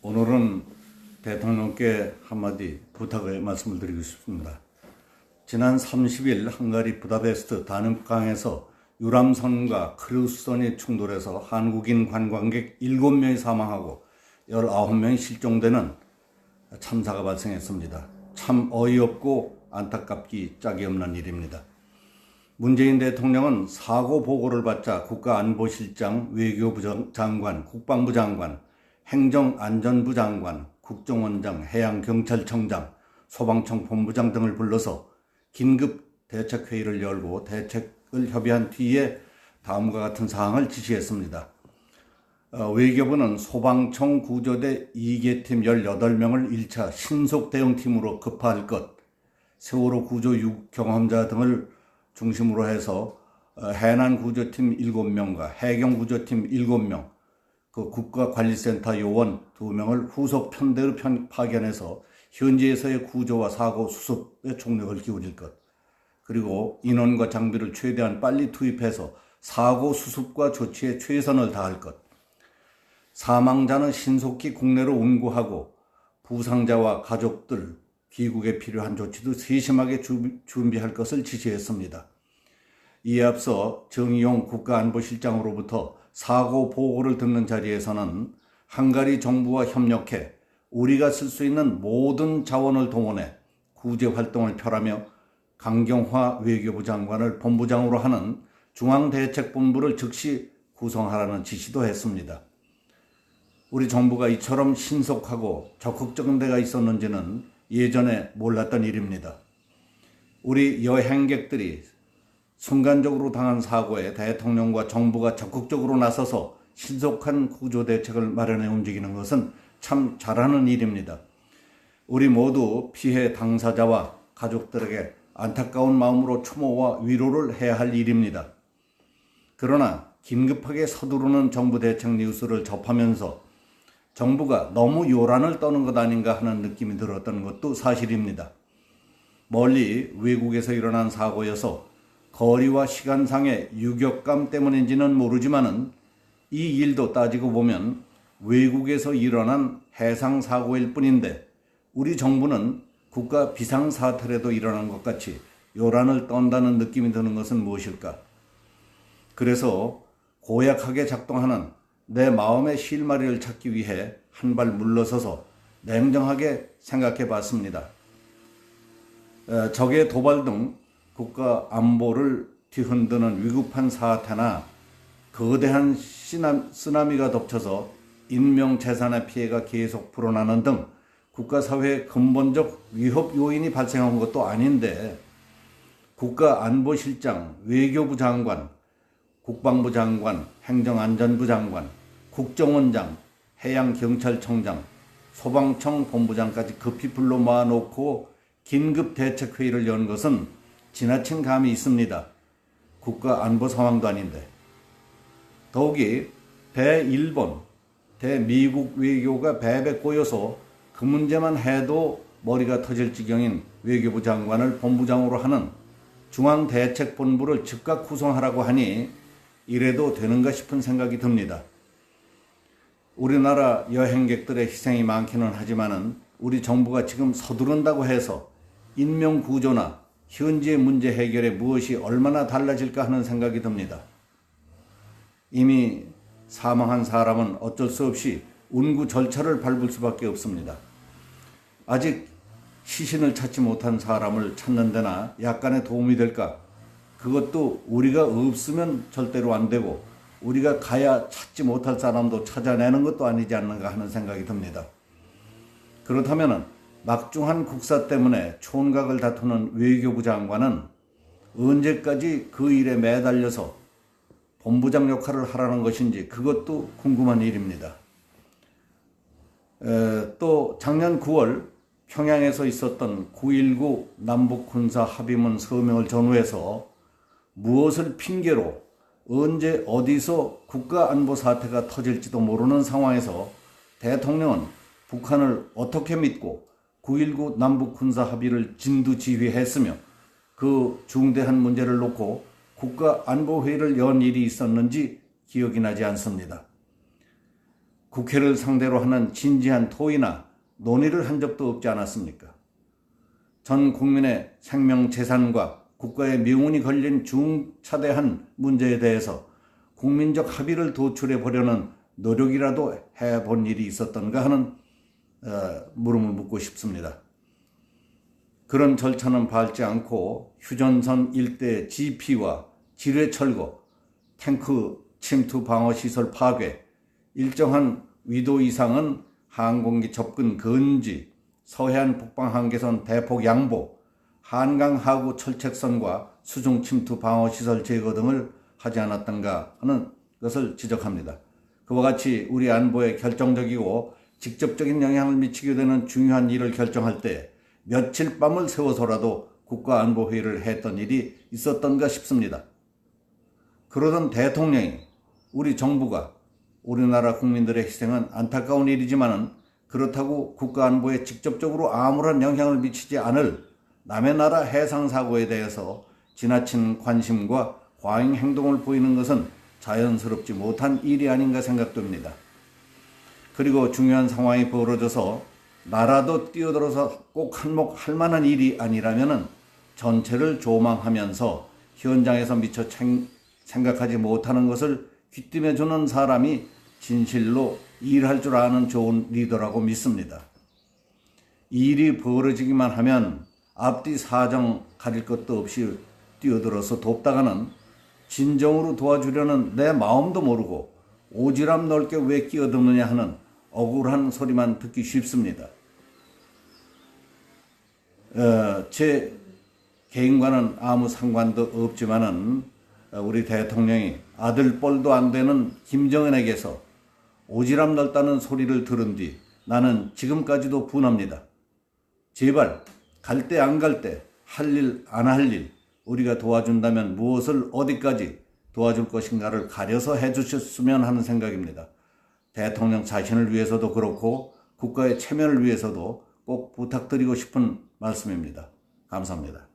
오늘은 대통령께 한마디 부탁의 말씀을 드리고 싶습니다. 지난 30일 헝가리 부다페스트 다뉩강에서 유람선과 크루즈선이 충돌해서 한국인 관광객 7명이 사망하고 19명이 실종되는 참사가 발생했습니다. 참 어이없고 안타깝기 짝이 없는 일입니다. 문재인 대통령은 사고 보고를 받자 국가안보실장, 외교부 장관, 국방부 장관, 행정안전부 장관, 국정원장, 해양경찰청장, 소방청 본부장 등을 불러서 긴급 대책회의를 열고 대책을 협의한 뒤에 다음과 같은 사항을 지시했습니다. 외교부는 소방청 구조대 2개팀 18명을 1차 신속 대응팀으로 급파할 것, 세월호 구조 경험자 등을 중심으로 해서 해난 구조팀 7명과 해경 구조팀 7명, 국가관리센터 요원 2명을 후속 편대로 파견해서 현지에서의 구조와 사고 수습에 총력을 기울일 것, 그리고 인원과 장비를 최대한 빨리 투입해서 사고 수습과 조치에 최선을 다할 것, 사망자는 신속히 국내로 운구하고 부상자와 가족들, 귀국에 필요한 조치도 세심하게 준비할 것을 지시했습니다. 이에 앞서 정의용 국가안보실장으로부터 사고 보고를 듣는 자리에서는 헝가리 정부와 협력해 우리가 쓸 수 있는 모든 자원을 동원해 구제 활동을 펼하며 강경화 외교부 장관을 본부장으로 하는 중앙대책본부를 즉시 구성하라는 지시도 했습니다. 우리 정부가 이처럼 신속하고 적극적인 데가 있었는지는 예전에 몰랐던 일입니다. 우리 여행객들이 순간적으로 당한 사고에 대통령과 정부가 적극적으로 나서서 신속한 구조 대책을 마련해 움직이는 것은 참 잘하는 일입니다. 우리 모두 피해 당사자와 가족들에게 안타까운 마음으로 추모와 위로를 해야 할 일입니다. 그러나 긴급하게 서두르는 정부 대책 뉴스를 접하면서 정부가 너무 요란을 떠는 것 아닌가 하는 느낌이 들었던 것도 사실입니다. 멀리 외국에서 일어난 사고여서 거리와 시간상의 유격감 때문인지는 모르지만은 이 일도 따지고 보면 외국에서 일어난 해상사고일 뿐인데 우리 정부는 국가 비상사태라도 일어난 것 같이 요란을 떤다는 느낌이 드는 것은 무엇일까? 그래서 고약하게 작동하는 내 마음의 실마리를 찾기 위해 한 발 물러서서 냉정하게 생각해 봤습니다. 적의 도발 등 국가 안보를 뒤흔드는 위급한 사태나 거대한 쓰나미가 덮쳐서 인명 재산의 피해가 계속 불어나는 등 국가사회의 근본적 위협 요인이 발생한 것도 아닌데 국가안보실장, 외교부 장관, 국방부 장관, 행정안전부 장관, 국정원장, 해양경찰청장, 소방청 본부장까지 급히 불러 모아놓고 긴급 대책회의를 연 것은 지나친 감이 있습니다. 국가안보 상황도 아닌데. 더욱이 대일본, 대미국 외교가 배배 꼬여서 그 문제만 해도 머리가 터질 지경인 외교부 장관을 본부장으로 하는 중앙대책본부를 즉각 구성하라고 하니 이래도 되는가 싶은 생각이 듭니다. 우리나라 여행객들의 희생이 많기는 하지만은 우리 정부가 지금 서두른다고 해서 인명구조나 현지의 문제 해결에 무엇이 얼마나 달라질까 하는 생각이 듭니다. 이미 사망한 사람은 어쩔 수 없이 운구 절차를 밟을 수밖에 없습니다. 아직 시신을 찾지 못한 사람을 찾는 데나 약간의 도움이 될까? 그것도 우리가 없으면 절대로 안 되고 우리가 가야 찾지 못할 사람도 찾아내는 것도 아니지 않는가 하는 생각이 듭니다. 그렇다면 막중한 국사 때문에 촌각을 다투는 외교부 장관은 언제까지 그 일에 매달려서 본부장 역할을 하라는 것인지 그것도 궁금한 일입니다. 또 작년 9월 평양에서 있었던 9.19 남북군사 합의문 서명을 전후해서 무엇을 핑계로 언제 어디서 국가안보 사태가 터질지도 모르는 상황에서 대통령은 북한을 어떻게 믿고 9.19 남북군사 합의를 진두지휘했으며 그 중대한 문제를 놓고 국가안보회의를 연 일이 있었는지 기억이 나지 않습니다. 국회를 상대로 하는 진지한 토의나 논의를 한 적도 없지 않았습니까? 전 국민의 생명, 재산과 국가의 명운이 걸린 중차대한 문제에 대해서 국민적 합의를 도출해 보려는 노력이라도 해본 일이 있었던가 하는 물음을 묻고 싶습니다. 그런 절차는 밟지 않고 휴전선 일대 GP와 지뢰 철거, 탱크 침투 방어 시설 파괴, 일정한 위도 이상은 항공기 접근 금지, 서해안 북방 한계선 대폭 양보, 한강 하구 철책선과 수중 침투 방어 시설 제거 등을 하지 않았던가 하는 것을 지적합니다. 그와 같이 우리 안보에 결정적이고 직접적인 영향을 미치게 되는 중요한 일을 결정할 때 며칠 밤을 세워서라도 국가안보회의를 했던 일이 있었던가 싶습니다. 그러던 대통령이 우리 정부가 우리나라 국민들의 희생은 안타까운 일이지만은 그렇다고 국가안보에 직접적으로 아무런 영향을 미치지 않을 남의 나라 해상사고에 대해서 지나친 관심과 과잉 행동을 보이는 것은 자연스럽지 못한 일이 아닌가 생각됩니다. 그리고 중요한 상황이 벌어져서 나라도 뛰어들어서 꼭 한몫할 만한 일이 아니라면은 전체를 조망하면서 현장에서 미처 생각하지 못하는 것을 귀띔해주는 사람이 진실로 일할 줄 아는 좋은 리더라고 믿습니다. 일이 벌어지기만 하면 앞뒤 사정 가릴 것도 없이 뛰어들어서 돕다가는 진정으로 도와주려는 내 마음도 모르고 오지랖 넓게 왜 끼어드느냐 하는 억울한 소리만 듣기 쉽습니다. 제 개인과는 아무 상관도 없지만은 우리 대통령이 아들뻘도 안 되는 김정은에게서 오지랖 넓다는 소리를 들은 뒤 나는 지금까지도 분합니다. 제발 갈 때 안 갈 때, 할 일 안 할 일, 우리가 도와준다면 무엇을 어디까지 도와줄 것인가를 가려서 해주셨으면 하는 생각입니다. 대통령 자신을 위해서도 그렇고 국가의 체면을 위해서도 꼭 부탁드리고 싶은 말씀입니다. 감사합니다.